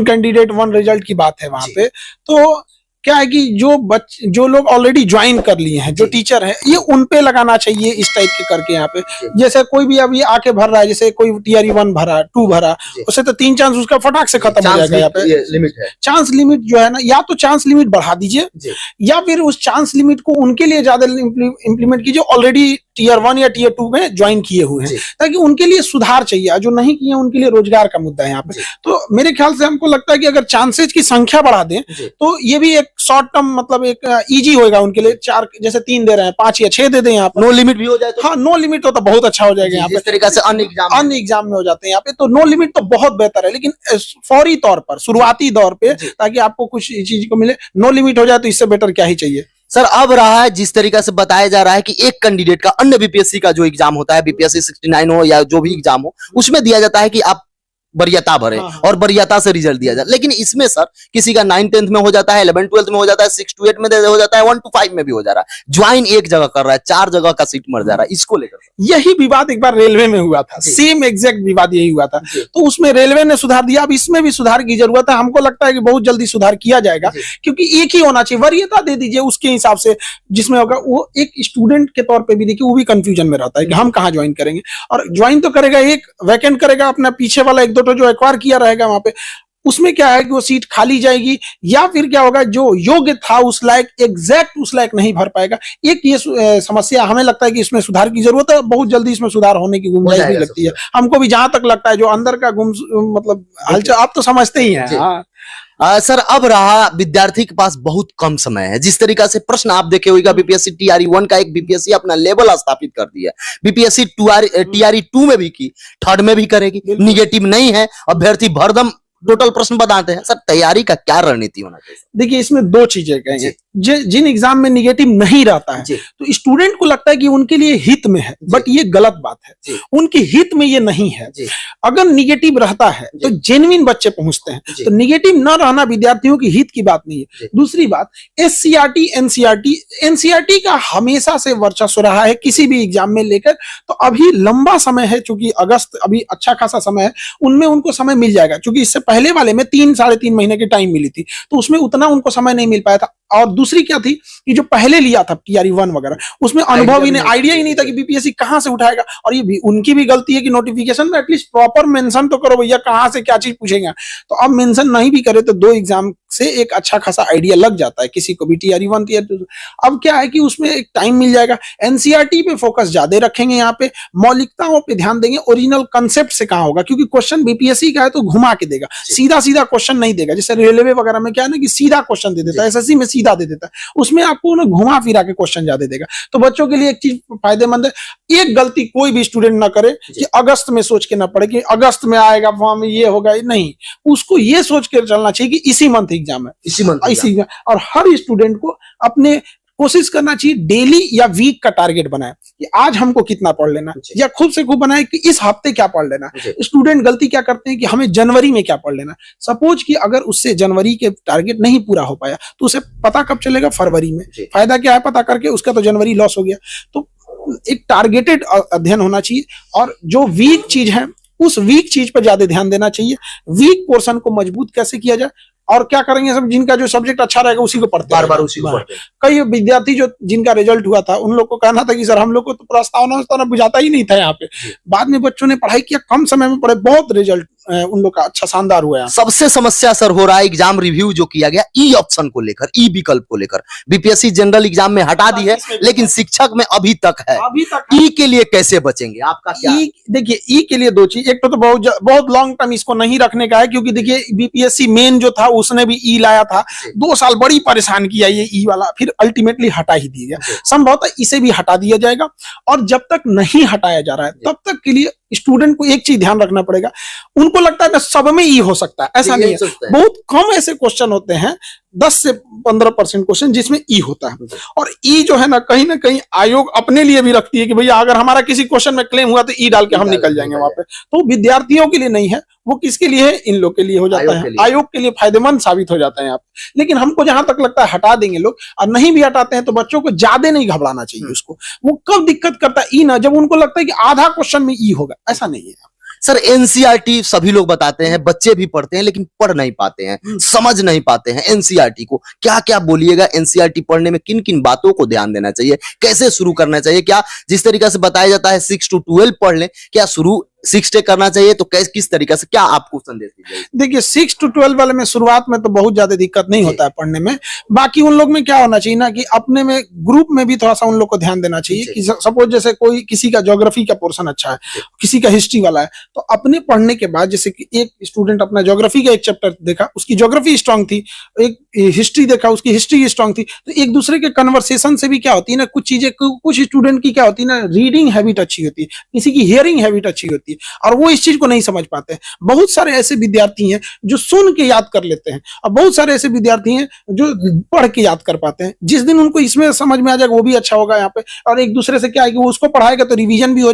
Candidate one result की बात है वहां पे, तो क्या है कि जो लोग ऑलरेडी ज्वाइन कर लिए हैं, जो टीचर हैं, ये उन पे लगाना चाहिए इस टाइप के करके यहाँ पे। जैसे कोई भी अभी आके भर रहा है, जैसे कोई टीआरई 1 भरा, 2 भरा, उससे तो 3 चांस उसका फटाक से खत्म हो जाएगा। यहाँ पे लिमिट है, चांस लिमिट जो है ना, या तो चांस लिमिट बढ़ा दीजिए या फिर उस चांस लिमिट को उनके लिए ज्यादा इम्प्लीमेंट कीजिए ऑलरेडी टीयर 1 या टीयर 2 में ज्वाइन किए हुए हैं, ताकि उनके लिए सुधार चाहिए। जो नहीं किए उनके लिए रोजगार का मुद्दा है यहाँ पे। तो मेरे ख्याल से हमको लगता है कि अगर चांसेज की संख्या बढ़ा दें तो ये भी एक शॉर्ट टर्म मतलब एक इजी होगा उनके लिए। 4 जैसे 3 दे रहे हैं, 5 या 6 दे दें यहाँ पे। नो लिमिट भी हो जाए तो, हाँ, नो लिमिट तो बहुत अच्छा हो जाएगा यहाँ पे। इस तरीके से अन्य एग्जाम में हो जाते हैं यहाँ पे, तो नो लिमिट तो बहुत बेहतर है। लेकिन फौरी तौर पर, शुरुआती दौर पे, ताकि आपको कुछ चीज को मिले, नो लिमिट हो जाए तो इससे बेटर क्या ही चाहिए। सर, अब रहा है जिस तरीका से बताया जा रहा है कि एक कैंडिडेट का अन्य बीपीएससी का जो एग्जाम होता है, बीपीएससी 69 हो या जो भी एग्जाम हो, उसमें दिया जाता है कि आप वरीयता भरे और वरीयता से रिजल्ट दिया जाए। लेकिन इसमें सर किसी का 9th 10th में हो जाता है, 11th 12th में हो जाता है, 6 to 8 में हो जाता है, 1 to 5 में भी हो जा रहा है। ज्वाइन एक जगह कर रहा है, 4 जगह का सीट मर जा रहा है। इसको लेकर यही विवाद एक बार रेलवे में हुआ था, सेम एग्जैक्ट विवाद यही हुआ था। तो उसमें रेलवे ने सुधार दिया, अब इसमें भी सुधार की जरूरत है। हमको लगता है कि बहुत जल्दी सुधार किया जाएगा, क्योंकि एक ही होना चाहिए, वरीयता दे दीजिए उसके हिसाब से जिसमें होगा। वो एक स्टूडेंट के तौर पे भी देखिए, वो भी कंफ्यूजन में रहता है कि हम कहाँ ज्वाइन करेंगे। और ज्वाइन तो करेगा, एक वैकेंट करेगा, अपना पीछे वाला 1-2 जो एक्वायर किया रहेगा वहां पे, उसमें क्या है कि वो सीट खाली जाएगी, या फिर क्या होगा, जो योग्य था उस लायक, एग्जैक्ट उस लायक नहीं भर पाएगा। एक ये समस्या हमें लगता है कि इसमें सुधार की जरूरत है। बहुत जल्दी इसमें सुधार होने की गुंजाइश भी लगती है हमको भी, जहां तक लगता है जो अंदर का मतलब हलचल आप तो समझते ही हैं। सर, अब रहा विद्यार्थी के पास बहुत कम समय है। जिस तरीका से प्रश्न आप देखे होगा, बीपीएससी टीआरई 1 का एक बीपीएससी अपना लेवल स्थापित कर दिया, बीपीएससी टीआरई 2 में भी की, 3rd में भी करेगी। निगेटिव नहीं है, अभ्यर्थी भरदम टोटल प्रश्न बताते हैं। सर, तैयारी का क्या रणनीति होना चाहिए? देखिए, इसमें 2 चीजें कहेंगे। जिन एग्जाम में निगेटिव नहीं रहता है तो स्टूडेंट को लगता है कि उनके लिए हित में है, बट ये गलत बात है। उनके हित में ये नहीं है। अगर निगेटिव रहता है तो जेन्युइन बच्चे पहुंचते हैं, तो निगेटिव न रहना विद्यार्थियों की हित की बात नहीं है। दूसरी बात, एससीईआरटी एनसीईआरटी का हमेशा से वर्चस्व रहा है किसी भी एग्जाम में लेकर। तो अभी लंबा समय है, चूंकि अगस्त अभी अच्छा खासा समय है, उनमें उनको समय मिल जाएगा। चूंकि इससे पहले वाले में 3-3.5 महीने की टाइम मिली थी, तो उसमें उतना उनको समय नहीं मिल पाया था। और दूसरी क्या थी कि जो पहले लिया था टीआरई 1 वगैरह, उसमें अनुभव ही नहीं, आइडिया ही नहीं था कि बीपीएससी कहां से उठाएगा। और ये भी उनकी भी गलती है कि नोटिफिकेशन में एटलीस्ट प्रॉपर मेंशन तो करो भैया, कहां से क्या चीज पूछेगा। तो अब मेंशन नहीं भी करे तो 2 एग्जाम से एक अच्छा खासा आइडिया लग जाता है किसी को भी, टीआरई 1 टीआरई 2। अब क्या है कि उसमें एक टाइम मिल जाएगा। एनसीईआरटी पे फोकस ज्यादा रखेंगे, यहाँ पे मौलिकताओं पे ध्यान देंगे, ओरिजिनल कंसेप्ट से कहां होगा, क्योंकि क्वेश्चन बीपीएससी का है तो घुमा के देगा, सीधा सीधा क्वेश्चन नहीं देगा। जैसे रेलवे वगैरह में क्या है ना कि सीधा क्वेश्चन दे देता है, एसएससी में सीधा दे देता है, उसमें आपको ना घुमा फिरा के क्वेश्चन ज्यादा देगा। तो बच्चों के लिए एक चीज फायदेमंद है, एक गलती कोई भी स्टूडेंट ना करे कि अगस्त में सोच के ना पड़े कि अगस्त में आएगा फॉर्म, ये होगा, नहीं। उसको ये सोच के चलना चाहिए कि इसी मंथ एग्जाम है, इसी। और हर स्टूडेंट को अपने कोशिश करना चाहिए डेली या वीक का टारगेट बनाए कि आज हमको कितना पढ़ लेना, या खुद से खूब बनाए कि इस हफ्ते क्या पढ़ लेना। स्टूडेंट गलती क्या करते हैं कि हमें जनवरी में क्या पढ़ लेना। सपोज कि अगर उससे जनवरी के टारगेट नहीं पूरा हो पाया तो उसे पता कब चलेगा, फरवरी में। फायदा क्या है पता करके, उसका तो जनवरी लॉस हो गया। तो एक टारगेटेड अध्ययन होना चाहिए, और जो वीक चीज है उस वीक चीज पर ज्यादा ध्यान देना चाहिए। वीक पोर्शन को मजबूत कैसे किया जाए, और क्या करेंगे, सब जिनका जो सब्जेक्ट अच्छा रहेगा उसी को पढ़ते बार बार उसी को पढ़ते। कई विद्यार्थी जो जिनका रिजल्ट हुआ था उन लोग को कहना था कि सर हम लोग को तो प्रस्तावना बुझाता ही नहीं था यहाँ पे। बाद में बच्चों ने पढ़ाई किया, कम समय में पढ़े, बहुत रिजल्ट उन लोग का अच्छा शानदार हुआ है। सबसे समस्या सर हो रहा है एग्जाम रिव्यू जो किया गया ई ऑप्शन को लेकर, ई विकल्प को लेकर, बीपीएससी जनरल एग्जाम में हटा दी है, लेकिन शिक्षक में अभी तक है। ई के लिए कैसे बचेंगे, आपका क्या? देखिए, ई के लिए 2 चीज, एक तो बहुत लॉन्ग टर्म इसको नहीं रखने का है, क्योंकि देखिए बीपीएससी मेन जो था उसने भी ई लाया था, 2 साल बड़ी परेशान किया ये ई वाला, फिर अल्टीमेटली हटा ही दिया गया। संभवतः इसे भी हटा दिया जाएगा, और जब तक नहीं हटाया जा रहा है तब तक के लिए स्टूडेंट को एक चीज ध्यान रखना पड़ेगा। उनको लगता है कि सब में ई हो सकता है, ऐसा नहीं है। बहुत कम ऐसे क्वेश्चन होते हैं, 10 से 15% क्वेश्चन जिसमें ई होता है। और ई जो है ना कहीं आयोग अपने लिए भी रखती है कि भैया अगर हमारा किसी क्वेश्चन में क्लेम हुआ तो ई डाल के हम निकल जाएंगे वहां पे। तो विद्यार्थियों के लिए नहीं है, वो किसके लिए है, इन लोग के लिए हो जाता है, आयोग के लिए फायदेमंद साबित हो जाता है यहाँ पे। लेकिन हमको जहां तक लगता है हटा देंगे लोग, और नहीं भी हटाते हैं तो बच्चों को ज्यादा नहीं घबराना चाहिए। उसको वो कब दिक्कत करता है ई ना, जब उनको लगता है कि आधा क्वेश्चन में ई होगा, ऐसा नहीं है। सर एनसीईआरटी सभी लोग बताते हैं, बच्चे भी पढ़ते हैं लेकिन पढ़ नहीं पाते हैं, समझ नहीं पाते हैं एनसीईआरटी को। क्या क्या बोलिएगा, एनसीईआरटी पढ़ने में किन किन बातों को ध्यान देना चाहिए, कैसे शुरू करना चाहिए? क्या जिस तरीके से बताया जाता है 6 to 12 पढ़ लें, क्या शुरू 6 डे करना चाहिए? तो किस तरीके से, क्या आपको संदेश दीजिए? देखिए 6 to 12 वाले में शुरुआत में तो बहुत ज्यादा दिक्कत नहीं होता है पढ़ने में। बाकी उन लोग में क्या होना चाहिए ना कि अपने में ग्रुप में भी थोड़ा सा उन लोग को ध्यान देना चाहिए कि सपोज जैसे कोई किसी का ज्योग्राफी का पोर्शन अच्छा है, किसी का हिस्ट्री वाला है, तो अपने पढ़ने के बाद जैसे कि एक स्टूडेंट अपना ज्योग्राफी का एक चैप्टर देखा, उसकी ज्योग्राफी स्ट्रांग थी, एक हिस्ट्री देखा, उसकी हिस्ट्री स्ट्रांग थी, तो एक दूसरे के कन्वर्सेशन से भी क्या होती है ना, कुछ चीजें कुछ स्टूडेंट की क्या होती है ना, रीडिंग हैबिट अच्छी होती है, किसी की हियरिंग हैबिट अच्छी होती है, और वो इस चीज को नहीं समझ पाते हैं। बहुत सारे ऐसे विद्यार्थी हैं जो सुन के याद कर लेते हैं, और बहुत सारे ऐसे विद्यार्थी हैं जो पढ़ के याद कर पाते हैं। जिस दिन उनको इसमें समझ में आ जाएगा वो भी अच्छा होगा यहाँ पे, और एक दूसरे से क्या है कि वो उसको पढ़ाएगा तो रिवीजन भी हो